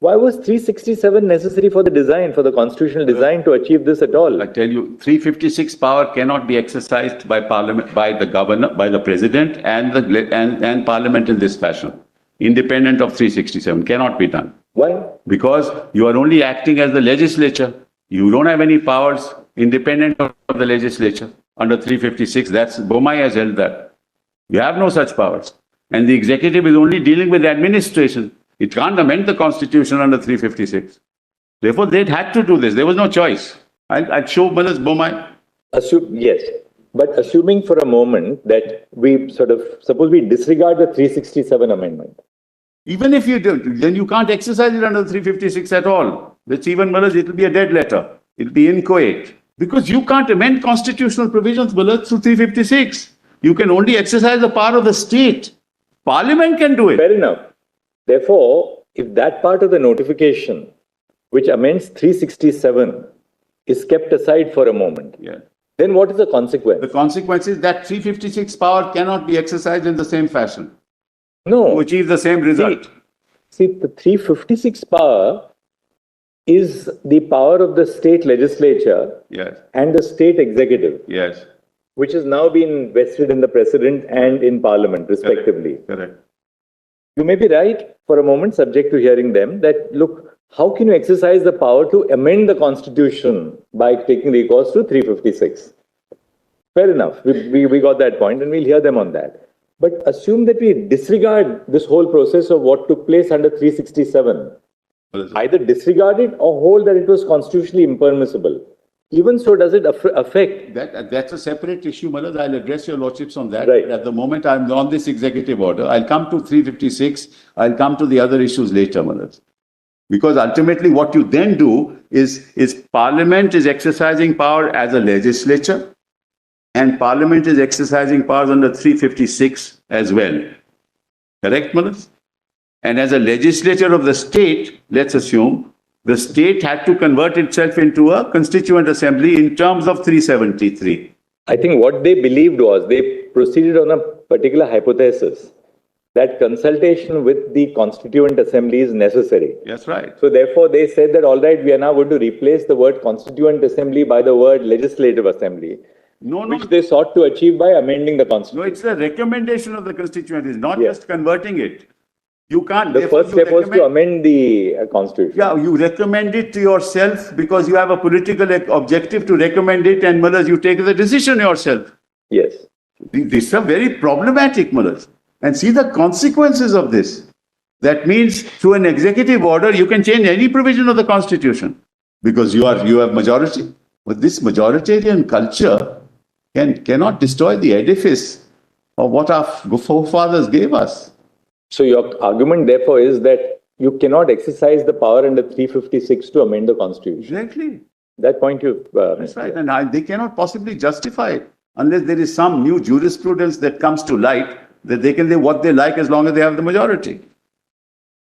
Why was 367 necessary for the design, for the constitutional design to achieve this at all? I tell you, 356 power cannot be exercised by Parliament, by the governor, by the President and Parliament in this fashion. Independent of 367, cannot be done. Why? Because you are only acting as the legislature. You don't have any powers independent of the legislature. Under 356, that's Bomai has held that. You have no such powers. And the executive is only dealing with administration. It can't amend the constitution under 356. Therefore, they had to do this. There was no choice. I'll show Malas Bomai. Yes. But assuming for a moment that we suppose we disregard the 367 amendment. Even if you do, then you can't exercise it under 356 at all. That's even, Malas, it will be a dead letter. It will be inchoate. Because you can't amend constitutional provisions, Malas, through 356. You can only exercise the power of the state. Parliament can do it. Fair enough. Therefore, if that part of the notification, which amends 367, is kept aside for a moment, then what is the consequence? The consequence is that 356 power cannot be exercised in the same fashion. No. To achieve the same result. See, the 356 power is the power of the state legislature and the state executive. Yes. Which has now been vested in the President and in Parliament, respectively. Correct. You may be right for a moment, subject to hearing them, that look, how can you exercise the power to amend the Constitution by taking recourse to 356? Fair enough. We got that point and we'll hear them on that. But assume that we disregard this whole process of what took place under 367. Either disregard it or hold that it was constitutionally impermissible. Even so, does it affect? That's a separate issue, Malas. I'll address your lordships on that. Right. At the moment, I'm on this executive order. I'll come to 356. I'll come to the other issues later, Malas. Because ultimately, what you then do is Parliament is exercising power as a legislature, and Parliament is exercising powers under 356 as well. Correct, Malas? And as a legislature of the state, let's assume, the state had to convert itself into a constituent assembly in terms of 373. I think what they believed was they proceeded on a particular hypothesis that consultation with the constituent assembly is necessary. That's right. So therefore they said that all right, we are now going to replace the word constituent assembly by the word legislative assembly. Which they sought to achieve by amending the constitution. No, it's the recommendation of the constituent. It's not just converting it. You can't. The first step was to amend the constitution. Yeah, you recommend it to yourself because you have a political objective to recommend it, and Malas, you take the decision yourself. Yes. These are very problematic, Malas. And see the consequences of this. That means through an executive order, you can change any provision of the constitution because you have majority. But this majoritarian culture cannot destroy the edifice of what our forefathers gave us. So your argument, therefore, is that you cannot exercise the power under 356 to amend the constitution. Exactly. That point you... That's right. And they cannot possibly justify it unless there is some new jurisprudence that comes to light that they can do what they like as long as they have the majority.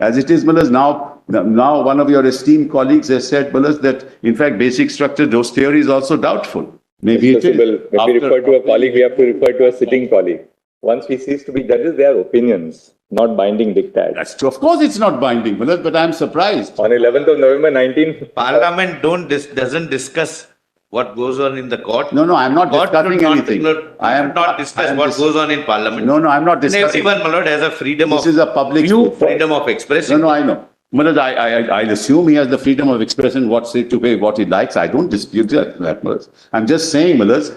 As it is, Malas, now one of your esteemed colleagues has said, Malas, that in fact basic structure, those theories are also doubtful. Maybe it is. When we refer to a colleague, we have to refer to a sitting colleague. Once we cease to be judges, they are opinions, not binding diktats. That's true. Of course it's not binding, Malas, but I'm surprised. On 11th of November 19... Parliament doesn't discuss what goes on in the court. No, I'm not discussing anything. I am not discuss what goes on in Parliament. No, I'm not discussing. Everyone, my lord, has a freedom of... This is a public... freedom of expression. No, I know. Malas, I assume he has the freedom of expression, what he likes. I don't dispute that, Malas. I'm just saying, Malas,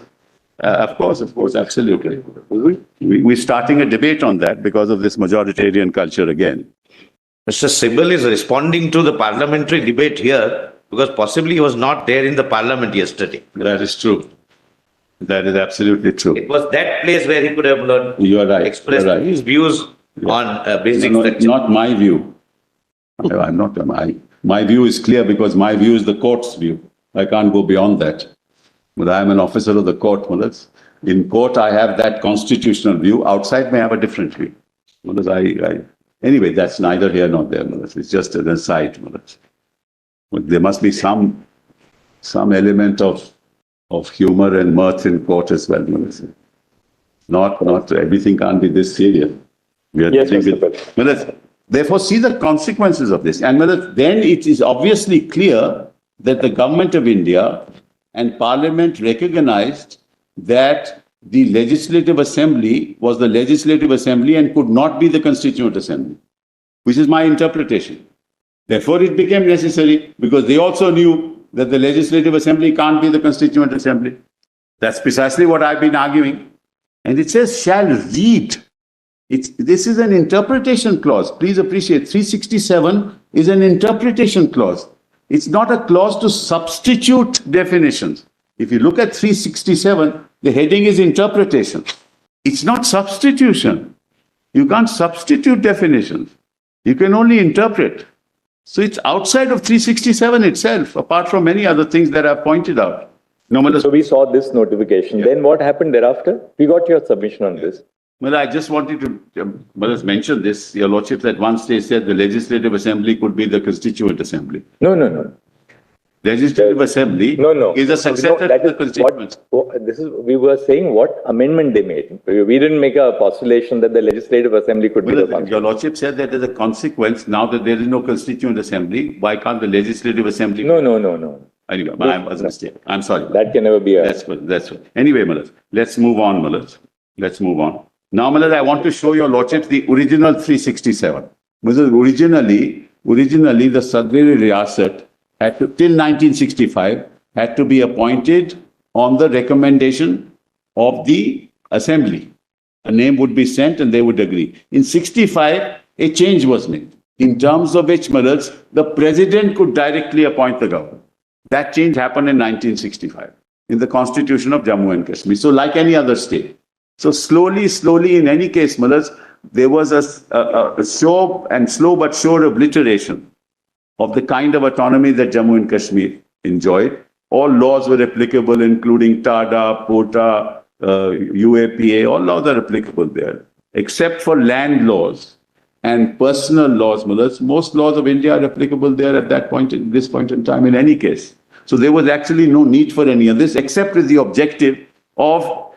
of course, absolutely. We're starting a debate on that because of this majoritarian culture again. Mr. Sibal is responding to the parliamentary debate here because possibly he was not there in the parliament yesterday. That is true. That is absolutely true. It was that place where he could have expressed his views on basic structure. Not my view. I'm not. My view is clear because my view is the court's view. I can't go beyond that. But I am an officer of the court, Malas. In court, I have that constitutional view. Outside, may have a different view. Malas, anyway, that's neither here nor there, Malas. It's just an aside, Malas. But there must be some element of humor and mirth in court as well, Malas. Not everything can't be this serious. We are Malas, Therefore, see the consequences of this. And then it is obviously clear that the government of India and Parliament recognized that the Legislative Assembly was the Legislative Assembly and could not be the Constituent Assembly, which is my interpretation. Therefore, it became necessary because they also knew that the Legislative Assembly can't be the Constituent Assembly. That's precisely what I've been arguing. And it says, shall read. This is an interpretation clause. Please appreciate, 367 is an interpretation clause. It's not a clause to substitute definitions. If you look at 367, the heading is interpretation. It's not substitution. You can't substitute definitions. You can only interpret. So it's outside of 367 itself, apart from many other things that I've pointed out. So we saw this notification. Yeah. Then what happened thereafter? We got your submission on this. Well, I just wanted to mention this. Your Lordship at one stage said the Legislative Assembly could be the Constituent Assembly. No. Legislative Assembly is a successor to the Constituent. We were saying what amendment they made. We didn't make a postulation that the Legislative Assembly could be the Constituent. Your Lordship said that as a consequence, now that there is no Constituent Assembly, why can't the Legislative Assembly? No. Anyway, I was a mistake. I'm sorry. That can never be a... That's good. Anyway, Malaz, let's move on, Malaz. Let's move on. Now, Malaz, I want to show your Lordship the original 367. Because originally the Sadri Riyasat had to, till 1965, had to be appointed on the recommendation of the Assembly. A name would be sent and they would agree. In 65, a change was made. In terms of which, Malaz, the President could directly appoint the government. That change happened in 1965 in the Constitution of Jammu and Kashmir. So like any other state. So slowly, in any case, Malaz, there was a slow but sure obliteration of the kind of autonomy that Jammu and Kashmir enjoyed. All laws were applicable, including TADA, POTA, UAPA, all laws are applicable there, except for land laws and personal laws, Malaz. Most laws of India are applicable there at this point in time, in any case. So there was actually no need for any of this, except with the objective of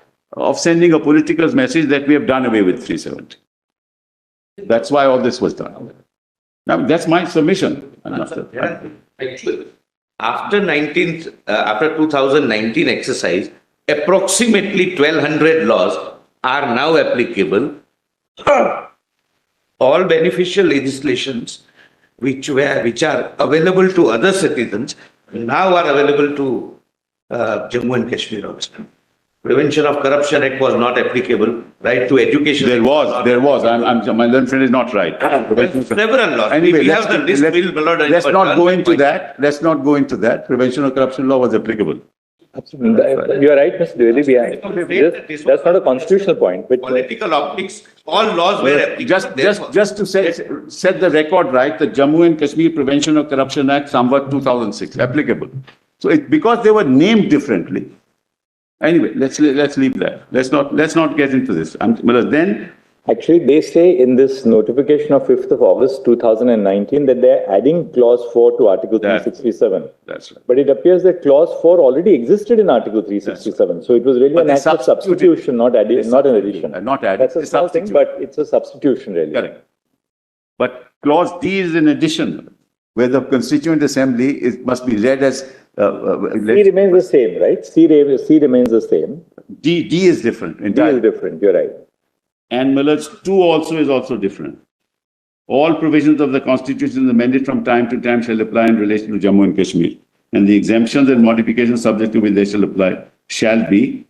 sending a political message that we have done away with 370. That's why all this was done. Now, that's my submission. After 2019 exercise, approximately 1,200 laws are now applicable. All beneficial legislations which are available to other citizens now are available to Jammu and Kashmir also. Prevention of Corruption Act was not applicable. Right to education. There was. My learned friend is not right. Several laws. Anyway, let's not go into that. Let's not go into that. Prevention of corruption law was applicable. Absolutely. You are right, Mr. Dwivedi. That's not a constitutional point. But political optics, all laws were applicable. Just to set the record right, the Jammu and Kashmir Prevention of Corruption Act, somewhat 2006, applicable. So because they were named differently. Anyway, let's leave that. Let's not get into this. Then actually, they say in this notification of 5th of August 2019 that they're adding clause 4 to Article 367. That's right. But it appears that clause 4 already existed in Article 367. Right. So it was really an act of substitution, not an addition. Not added. That's a small thing, but it's a substitution really. Correct. But clause D is an addition, where the Constituent Assembly must be read as... C remains the same, right? C remains the same. D is different. Entirely. D is different, you're right. And Miller's 2 is also different. All provisions of the Constitution amended from time to time shall apply in relation to Jammu and Kashmir. And the exemptions and modifications subject to which they shall apply shall be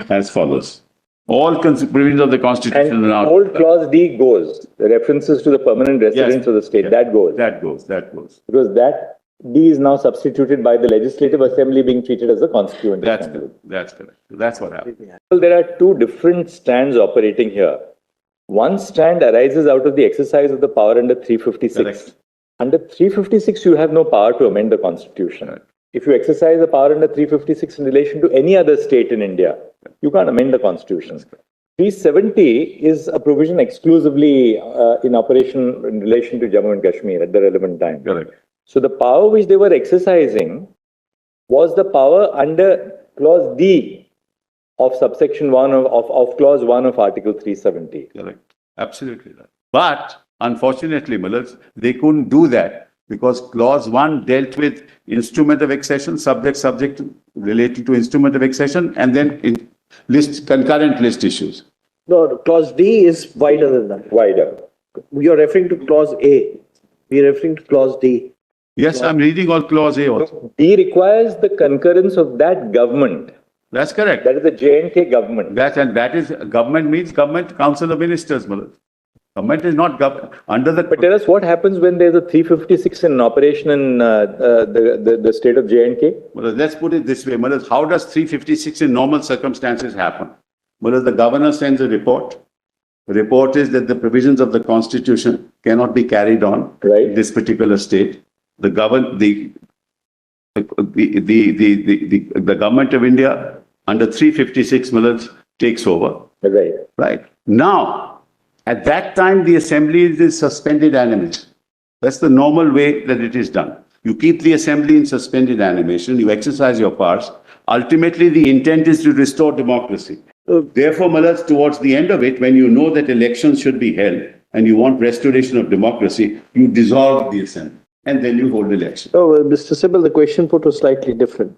as follows. All provisions of the Constitution and are now... Old clause D goes. The references to the permanent residents of the state, that goes. That goes. Because that D is now substituted by the Legislative Assembly being treated as a constituent assembly. That's correct. That's what happened. Well, there are 2 different strands operating here. One strand arises out of the exercise of the power under 356. Correct. Under 356, you have no power to amend the constitution. Right. If you exercise the power under 356 in relation to any other state in India, you can't amend the constitution. 370 is a provision exclusively in operation in relation to Jammu and Kashmir at the relevant time. Correct. So the power which they were exercising was the power under clause D of subsection 1 of clause 1 of Article 370. Correct. Absolutely right. But Unfortunately, Millers, they couldn't do that because clause 1 dealt with instrument of accession, subject related to instrument of accession, and then concurrent list issues. No, clause D is wider than that. Wider. We are referring to clause A. We are referring to clause D. Yes, I'm reading all clause A also. D requires the concurrence of that government. That's correct. That is the J&K government. That is government means government council of ministers, Millers. Government is not under the. But tell us what happens when there's a 356 in operation in the state of J&K? Well, let's put it this way, Millers. How does 356 in normal circumstances happen? Well, the governor sends a report. The report is that the provisions of the constitution cannot be carried on in this particular state. The government of India under 356 Millers takes over. Right. Right. Now, at that time, the assembly is in suspended animation. That's the normal way that it is done. You keep the assembly in suspended animation, you exercise your powers. Ultimately, the intent is to restore democracy. Therefore, Millers, towards the end of it, when you know that elections should be held and you want restoration of democracy, you dissolve the assembly and then you hold elections. Oh, well, Mr. Sibal, the question put was slightly different.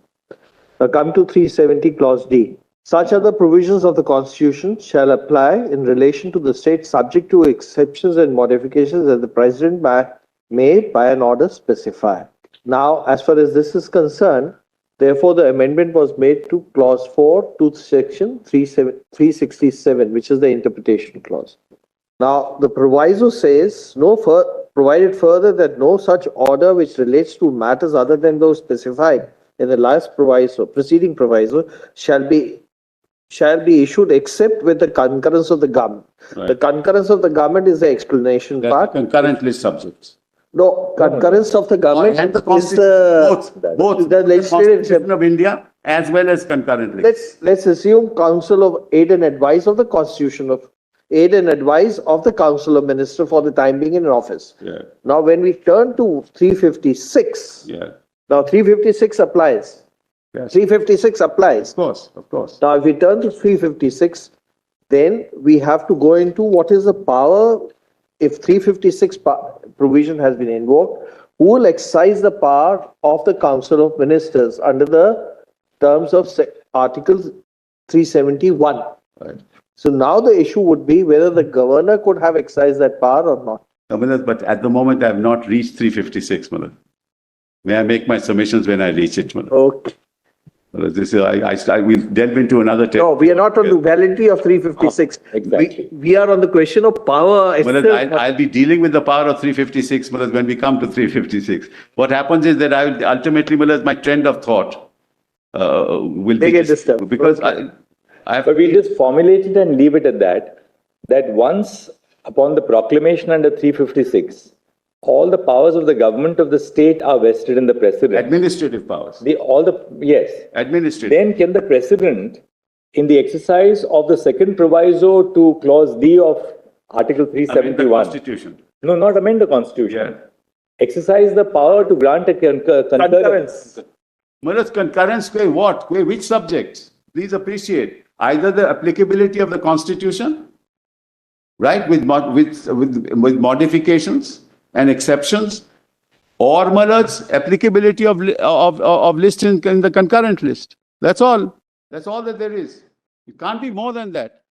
Now come to 370 clause D. Such other provisions of the Constitution shall apply in relation to the state subject to exceptions and modifications that the President may by an order specify. Now, as far as this is concerned, therefore, the amendment was made to clause 4 to section 367, which is the interpretation clause. Now, the proviso says, provided further that no such order which relates to matters other than those specified in the last proviso, preceding proviso, shall be issued except with the concurrence of the government. Right. The concurrence of the government is the explanation That's part. concurrent list subjects. No, concurrence of the government And the is the both the legislative. Constitution of India as well as concurrent list. Let's assume Council of Aid and Advice of the Constitution of Aid and Advice of the Council of Ministers for the time being in office. Yeah, Now, when we turn to 356, yeah. now 356 applies. Yes. 356 applies. Of course. Now, if we turn to 356, then we have to go into what is the power if 356 provision has been invoked, who will exercise the power of the Council of Ministers under the terms of Article 371. Right. So now the issue would be whether the governor could have exercised that power or not. But at the moment, I have not reached 356, Millers. May I make my submissions when I reach it, Millers? Okay. This is, I will delve into another. No, we are not on the validity of 356. Exactly. We are on the question of power. Millers, I'll be dealing with the power of 356, Millers, when we come to 356. What happens is that I will ultimately, Millers, my trend of thought will They be get disturbed. because I have. But we'll just formulate it and leave it at that. That once upon the proclamation under 356, all the powers of the government of the state are vested in the president. Administrative powers. Yes. Administrative. Then can the president, in the exercise of the second proviso to clause D of Article Amend the 371, Constitution. no, not amend the constitution, Yeah. exercise the power to grant a concurrence. Millers, concurrence by what? Which subjects? Please appreciate. Either the applicability of the Constitution, right, with modifications and exceptions, or Millers, applicability of list in the concurrent list. That's all. That's all that there is. It can't be more than that.